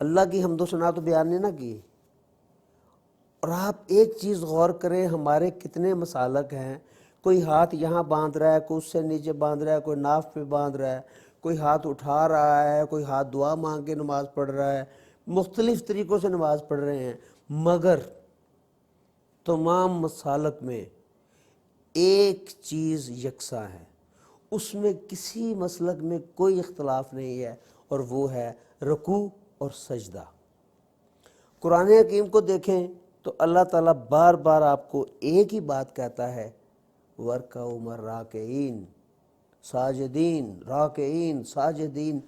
اللہ کی حمد و ثنا تو بیان نے نہ کی۔ اور آپ ایک چیز غور کریں، ہمارے کتنے مسالک ہیں، کوئی ہاتھ یہاں باندھ رہا ہے، کوئی اس سے نیچے باندھ رہا ہے، کوئی ناف پہ باندھ رہا ہے، کوئی ہاتھ اٹھا رہا ہے، کوئی ہاتھ دعا مانگ کے نماز پڑھ رہا ہے، مختلف طریقوں سے نماز پڑھ رہے ہیں، مگر تمام مسالک میں ایک چیز یکساں ہے، اس میں کسی مسلک میں کوئی اختلاف نہیں ہے، اور وہ ہے رکوع اور سجدہ۔ قرآن حکیم کو دیکھیں تو اللہ تعالیٰ بار بار آپ کو ایک ہی بات کہتا ہے، وَارْكَعُوا مَعَ الرَّاكِعِينَ، ساجدین، راکعین، ساجدین۔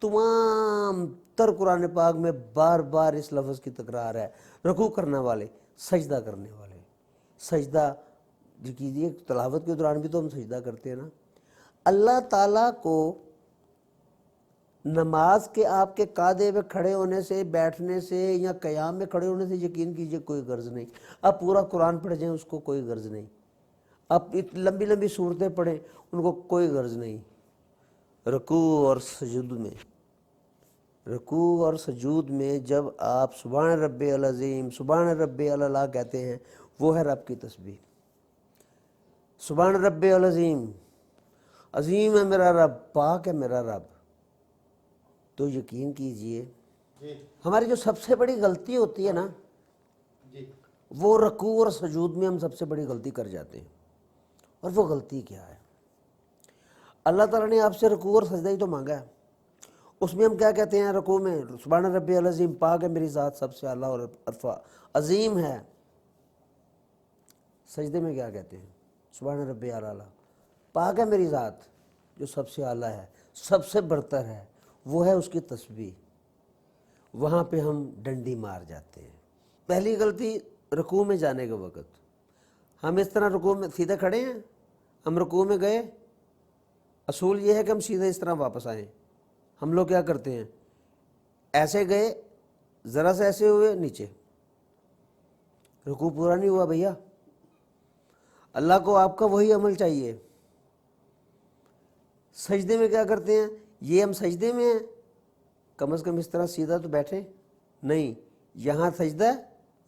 تمام تر قرآن پاک میں بار بار اس لفظ کی تکرار ہے، رکوع کرنے والے، سجدہ کرنے والے۔ سجدہ جو کیجیے، تلاوت کے دوران بھی تو ہم سجدہ کرتے ہیں نا۔ اللہ تعالیٰ کو نماز کے آپ کے قاعدے میں کھڑے ہونے سے، بیٹھنے سے یا قیام میں کھڑے ہونے سے یقین کیجئے کوئی غرض نہیں۔ اب پورا قرآن پڑھ جائیں اس کو کوئی غرض نہیں، اب لمبی لمبی صورتیں پڑھیں ان کو کوئی غرض نہیں۔ رکوع اور سجود میں، رکوع اور سجود میں جب آپ سبحان ربی العظیم، سبحان ربی العلیٰ کہتے ہیں، وہ ہے رب کی تسبیح۔ سبحان ربی العظیم، عظیم ہے میرا رب، پاک ہے میرا رب۔ تو یقین کیجئے ہماری جو سب سے بڑی غلطی ہوتی ہے نا، وہ رکوع اور سجود میں ہم سب سے بڑی غلطی کر جاتے ہیں۔ اور وہ غلطی کیا ہے؟ اللہ تعالیٰ نے آپ سے رکوع اور سجدہ ہی تو مانگا ہے، اس میں ہم کیا کہتے ہیں؟ رکوع میں سبحان ربی العظیم، پاک ہے میری ذات سب سے اعلیٰ اور عظیم ہے۔ سجدے میں کیا کہتے ہیں؟ سبحان ربی اعلیٰ، پاک ہے میری ذات جو سب سے اعلیٰ ہے، سب سے برتر ہے، وہ ہے اس کی تسبیح۔ وہاں پہ ہم ڈنڈی مار جاتے ہیں۔ پہلی غلطی رکوع میں جانے کے وقت، ہم اس طرح رکوع میں سیدھے کھڑے ہیں، ہم رکوع میں گئے، اصول یہ ہے کہ ہم سیدھے اس طرح واپس آئیں۔ ہم لوگ کیا کرتے ہیں؟ ایسے گئے، ذرا سے ایسے ہوئے، نیچے۔ رکوع پورا نہیں ہوا بھیا۔ اللہ کو آپ کا وہی عمل چاہیے۔ سجدے میں کیا کرتے ہیں؟ یہ ہم سجدے میں ہیں، کم از کم اس طرح سیدھا تو بیٹھے نہیں، یہاں سجدہ ہے،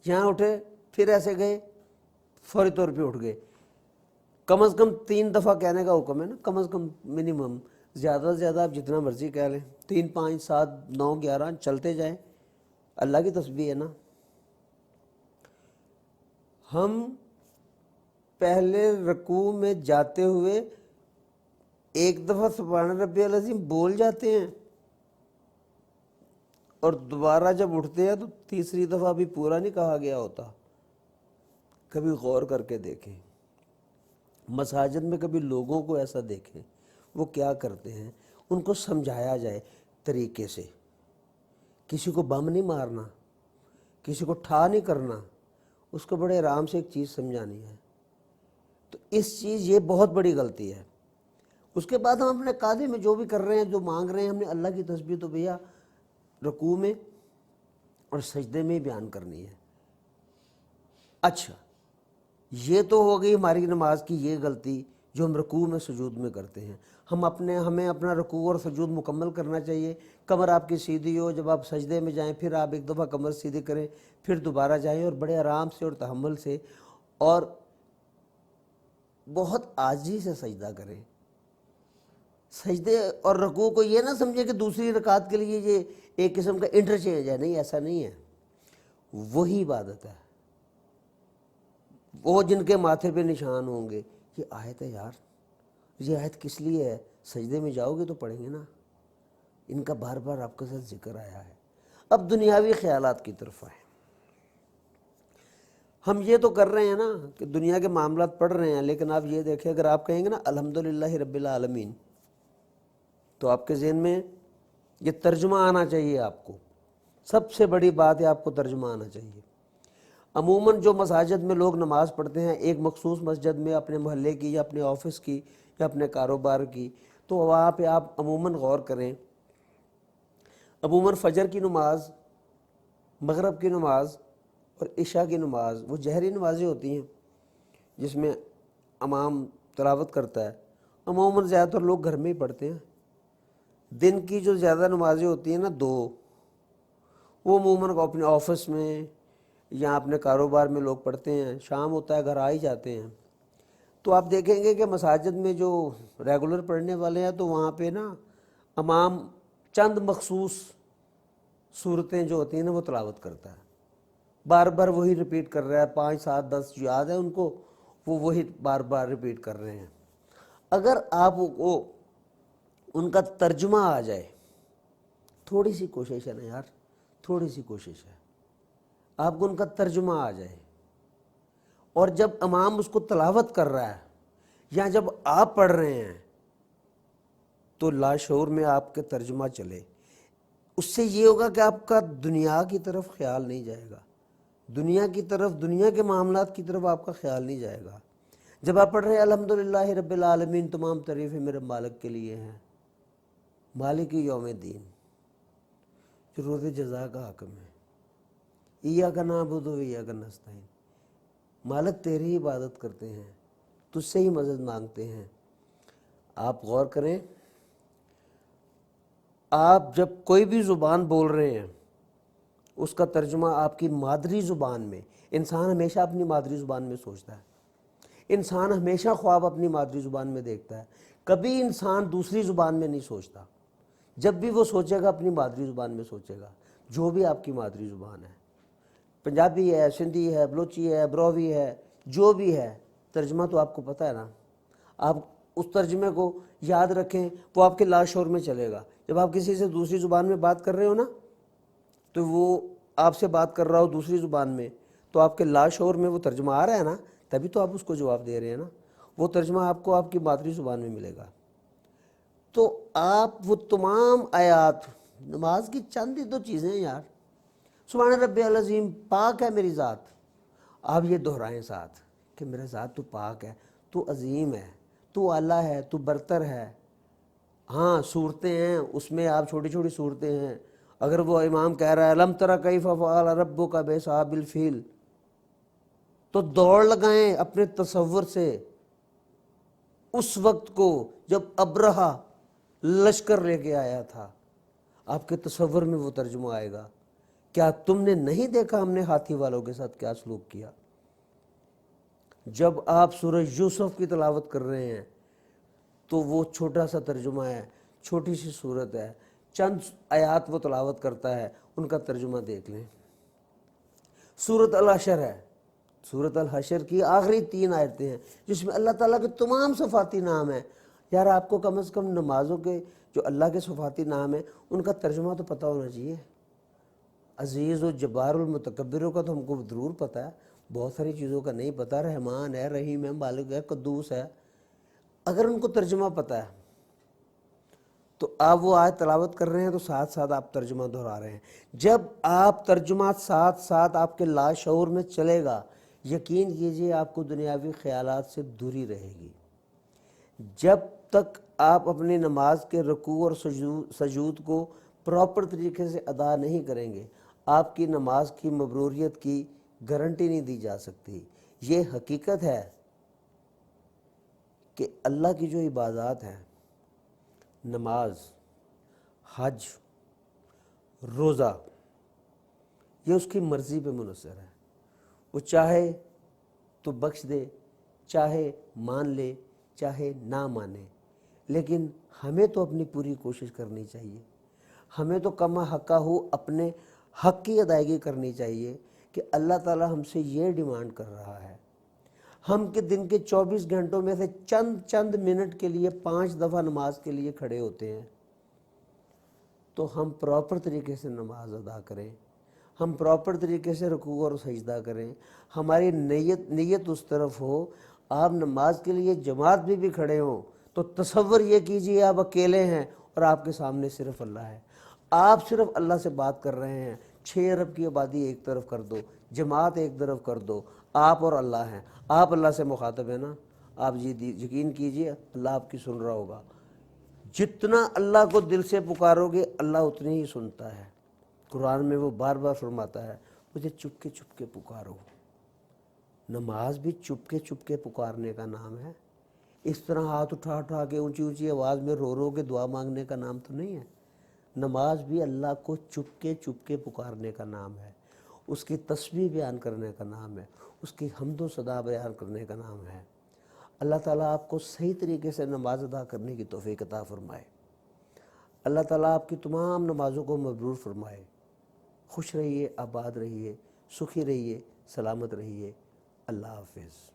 یہاں اٹھے، پھر ایسے گئے، فوری طور پہ اٹھ گئے۔ کم از کم 3 دفعہ کہنے کا حکم ہے نا، کم از کم منیمم، زیادہ سے زیادہ آپ جتنا مرضی کہہ لیں، 3 5 7 9 11 چلتے جائیں، اللہ کی تسبیح ہے نا۔ ہم پہلے رکوع میں جاتے ہوئے ایک دفعہ سبحان ربی العظیم بول جاتے ہیں، اور دوبارہ جب اٹھتے ہیں تو تیسری دفعہ بھی پورا نہیں کہا گیا ہوتا۔ کبھی غور کر کے دیکھیں، مساجد میں کبھی لوگوں کو ایسا دیکھیں وہ کیا کرتے ہیں، ان کو سمجھایا جائے طریقے سے۔ کسی کو بم نہیں مارنا، کسی کو ٹھا نہیں کرنا، اس کو بڑے آرام سے ایک چیز سمجھانی ہے۔ تو اس چیز یہ بہت بڑی غلطی ہے۔ اس کے بعد ہم اپنے قاعدے میں جو بھی کر رہے ہیں، جو مانگ رہے ہیں، ہم نے اللہ کی تسبیح تو بھیا رکوع میں اور سجدے میں بیان کرنی ہے۔ اچھا، یہ تو ہو گئی ہماری نماز کی یہ غلطی جو ہم رکوع میں سجود میں کرتے ہیں۔ ہمیں اپنا رکوع اور سجود مکمل کرنا چاہیے، کمر آپ کی سیدھی ہو، جب آپ سجدے میں جائیں پھر آپ ایک دفعہ کمر سیدھی کریں، پھر دوبارہ جائیں، اور بڑے آرام سے اور تحمل سے اور بہت عاجزی سے سجدہ کریں۔ سجدے اور رکوع کو یہ نہ سمجھے کہ دوسری رکعت کے لیے یہ ایک قسم کا انٹرچینج ہے، نہیں، ایسا نہیں ہے، وہی عبادت ہے۔ وہ جن کے ماتھے پہ نشان ہوں گے، یہ آیت ہے یار، یہ آیت کس لیے ہے؟ سجدے میں جاؤ گے تو پڑھیں گے نا، ان کا بار بار آپ کے ساتھ ذکر آیا ہے۔ اب دنیاوی خیالات کی طرف آئیں۔ ہم یہ تو کر رہے ہیں نا کہ دنیا کے معاملات پڑھ رہے ہیں، لیکن آپ یہ دیکھیں، اگر آپ کہیں گے نا الحمدللہ رب العالمین، تو آپ کے ذہن میں یہ ترجمہ آنا چاہیے۔ آپ کو سب سے بڑی بات ہے، آپ کو ترجمہ آنا چاہیے۔ عموماً جو مساجد میں لوگ نماز پڑھتے ہیں، ایک مخصوص مسجد میں، اپنے محلے کی یا اپنے آفس کی یا اپنے کاروبار کی، تو وہاں پہ آپ عموماً غور کریں، عموماً فجر کی نماز، مغرب کی نماز اور عشاء کی نماز، وہ جہری نمازیں ہوتی ہیں جس میں امام تلاوت کرتا ہے، عموماً زیادہ تر لوگ گھر میں ہی پڑھتے ہیں۔ دن کی جو زیادہ نمازیں ہوتی ہیں نا، 2، وہ عموماً اپنے آفس میں یا اپنے کاروبار میں لوگ پڑھتے ہیں، شام ہوتا ہے گھر آ ہی جاتے ہیں۔ تو آپ دیکھیں گے کہ مساجد میں جو ریگولر پڑھنے والے ہیں تو وہاں پہ نا امام چند مخصوص صورتیں جو ہوتی ہیں نا وہ تلاوت کرتا ہے، بار بار وہی رپیٹ کر رہا ہے، 5 7 10 یاد ہے ان کو، وہ وہی بار بار رپیٹ کر رہے ہیں۔ اگر آپ کو ان کا ترجمہ آ جائے، تھوڑی سی کوشش ہے نا یار، تھوڑی سی کوشش ہے، آپ کو ان کا ترجمہ آ جائے، اور جب امام اس کو تلاوت کر رہا ہے یا جب آپ پڑھ رہے ہیں تو لاشعور میں آپ کے ترجمہ چلے، اس سے یہ ہوگا کہ آپ کا دنیا کی طرف خیال نہیں جائے گا، دنیا کی طرف، دنیا کے معاملات کی طرف آپ کا خیال نہیں جائے گا۔ جب آپ پڑھ رہے ہیں الحمدللہ رب العالمین، تمام تعریفیں میرے مالک کے لیے ہیں، مالک یوم الدین، جو روز جزا کا حاکم ہے، ایاک نعبد و ایاک نستعین، مالک تیری عبادت کرتے ہیں، تجھ سے ہی مدد مانگتے ہیں۔ آپ غور کریں، آپ جب کوئی بھی زبان بول رہے ہیں اس کا ترجمہ آپ کی مادری زبان میں، انسان ہمیشہ اپنی مادری زبان میں سوچتا ہے، انسان ہمیشہ خواب اپنی مادری زبان میں دیکھتا ہے، کبھی انسان دوسری زبان میں نہیں سوچتا، جب بھی وہ سوچے گا اپنی مادری زبان میں سوچے گا، جو بھی آپ کی مادری زبان ہے، پنجابی ہے، سندھی ہے، بلوچی ہے، بروی ہے، جو بھی ہے، ترجمہ تو آپ کو پتہ ہے نا، آپ اس ترجمے کو یاد رکھیں، وہ آپ کے لاشعور میں چلے گا۔ جب آپ کسی سے دوسری زبان میں بات کر رہے ہو نا، تو وہ آپ سے بات کر رہا ہو دوسری زبان میں، تو آپ کے لاشعور میں وہ ترجمہ آ رہا ہے نا، تبھی تو آپ اس کو جواب دے رہے ہیں نا، وہ ترجمہ آپ کو آپ کی مادری زبان میں ملے گا۔ تو آپ وہ تمام آیات، نماز کی چند ہی تو چیزیں ہیں یار، سبحان ربی العظیم، پاک ہے میری ذات، آپ یہ دہرائیں ساتھ کہ میرا ذات تو پاک ہے، تو عظیم ہے، تو اعلیٰ ہے، تو برتر ہے۔ ہاں صورتیں ہیں اس میں، آپ چھوٹی چھوٹی صورتیں ہیں، اگر وہ امام کہہ رہا ہے الم تری کیف فعل ربک باصحاب الفیل، تو دوڑ لگائیں اپنے تصور سے اس وقت کو جب ابرہہ لشکر لے کے آیا تھا، آپ کے تصور میں وہ ترجمہ آئے گا، کیا تم نے نہیں دیکھا ہم نے ہاتھی والوں کے ساتھ کیا سلوک کیا؟ جب آپ سورہ یوسف کی تلاوت کر رہے ہیں تو وہ چھوٹا سا ترجمہ ہے، چھوٹی سی صورت ہے، چند آیات وہ تلاوت کرتا ہے، ان کا ترجمہ دیکھ لیں۔ سورۃ الحشر ہے، سورۃ الحشر کی آخری 3 آیتیں ہیں جس میں اللہ تعالیٰ کے تمام صفاتی نام ہیں۔ یار آپ کو کم از کم نمازوں کے جو اللہ کے صفاتی نام ہیں ان کا ترجمہ تو پتہ ہونا چاہیے۔ عزیز و جبار المتکبروں کا تو ہم کو ضرور پتہ ہے، بہت ساری چیزوں کا نہیں پتہ، رحمان ہے، رحیم ہے، مالک ہے، قدوس ہے، اگر ان کو ترجمہ پتہ ہے تو آپ وہ آیت تلاوت کر رہے ہیں تو ساتھ ساتھ آپ ترجمہ دہرا رہے ہیں۔ جب آپ ترجمہ ساتھ ساتھ آپ کے لاشعور میں چلے گا، یقین کیجئے آپ کو دنیاوی خیالات سے دوری رہے گی۔ جب تک آپ اپنی نماز کے رکوع اور سجود کو پراپر طریقے سے ادا نہیں کریں گے، آپ کی نماز کی مبروریت کی گارنٹی نہیں دی جا سکتی۔ یہ حقیقت ہے کہ اللہ کی جو عبادات ہیں، نماز، حج، روزہ، یہ اس کی مرضی پہ منحصر ہے، وہ چاہے تو بخش دے، چاہے مان لے، چاہے نہ مانے، لیکن ہمیں تو اپنی پوری کوشش کرنی چاہیے، ہمیں تو کما حقہ ہو اپنے حق کی ادائیگی کرنی چاہیے کہ اللہ تعالیٰ ہم سے یہ ڈیمانڈ کر رہا ہے۔ ہم کے دن کے 24 گھنٹوں میں سے چند منٹ کے لیے 5 دفعہ نماز کے لیے کھڑے ہوتے ہیں، تو ہم پراپر طریقے سے نماز ادا کریں، ہم پراپر طریقے سے رکوع اور سجدہ کریں، ہماری نیت اس طرف ہو۔ آپ نماز کے لیے جماعت میں بھی کھڑے ہوں تو تصور یہ کیجئے آپ اکیلے ہیں اور آپ کے سامنے صرف اللہ ہے، آپ صرف اللہ سے بات کر رہے ہیں، 6 ارب کی آبادی ایک طرف کر دو، جماعت ایک طرف کر دو، آپ اور اللہ ہیں، آپ اللہ سے مخاطب ہیں نا، آپ یقین کیجئے اللہ آپ کی سن رہا ہوگا، جتنا اللہ کو دل سے پکارو گے اللہ اتنی ہی سنتا ہے۔ قرآن میں وہ بار بار فرماتا ہے مجھے چپ کے پکارو۔ نماز بھی چپ کے پکارنے کا نام ہے، اس طرح ہاتھ اٹھا کے اونچی آواز میں رو کے دعا مانگنے کا نام تو نہیں ہے۔ نماز بھی اللہ کو چپ کے پکارنے کا نام ہے، اس کی تسبیح بیان کرنے کا نام ہے، اس کی حمد و ثنا بیان کرنے کا نام ہے۔ اللہ تعالیٰ آپ کو صحیح طریقے سے نماز ادا کرنے کی توفیق عطا فرمائے۔ اللہ تعالیٰ آپ کی تمام نمازوں کو مبرور فرمائے۔ خوش رہیے، آباد رہیے، سکھی رہیے، سلامت رہیے۔ اللہ حافظ۔